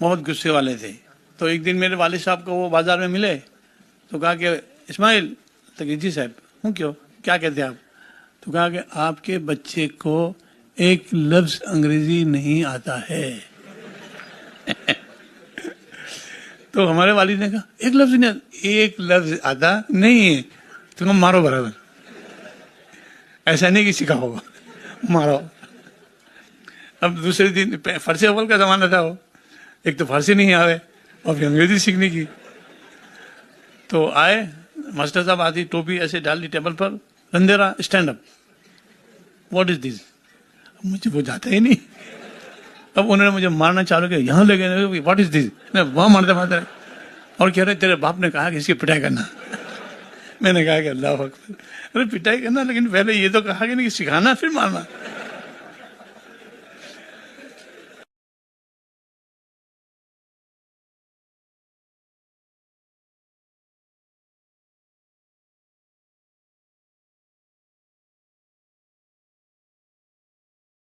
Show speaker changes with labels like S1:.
S1: بہت غصے والے تھے. تو ایک دن میرے والد صاحب کو وہ بازار میں ملے تو کہا کہ اسماعیل. تو کہ جی صاحب. ہوں کیوں, کیا کہتے ہیں آپ؟ تو کہا کہ آپ کے بچے کو ایک لفظ انگریزی نہیں آتا ہے. تو ہمارے والد نے کہا ایک لفظ نہیں آتا. ایک لفظ آتا نہیں ہے تو ہم مارو برابر. ایسا نہیں کہ سکھا ہوگا, مارو. اب دوسرے دن فارسی اول کا زمانہ تھا, وہ ایک تو فارسی نہیں آئے اور پھر انگریزی سیکھنے کی. تو آئے ماسٹر صاحب, آدھی ٹوپی ایسے ڈال دی ٹیبل پر, رندیرا stand up. What is this? مجھے وہ جاتا ہی نہیں. اب انہوں نے مجھے مارنا چالو کیا, یہاں لے گئے, واٹ از دس, وہاں مارتے مارتے رہے. اور کہہ رہے تیرے باپ نے کہا کہ اس کی پٹائی کرنا. میں نے کہا کہ اللہ اکبر, ارے پٹائی کرنا, لیکن پہلے یہ تو کہا کہ نہیں کہ سکھانا پھر مارنا.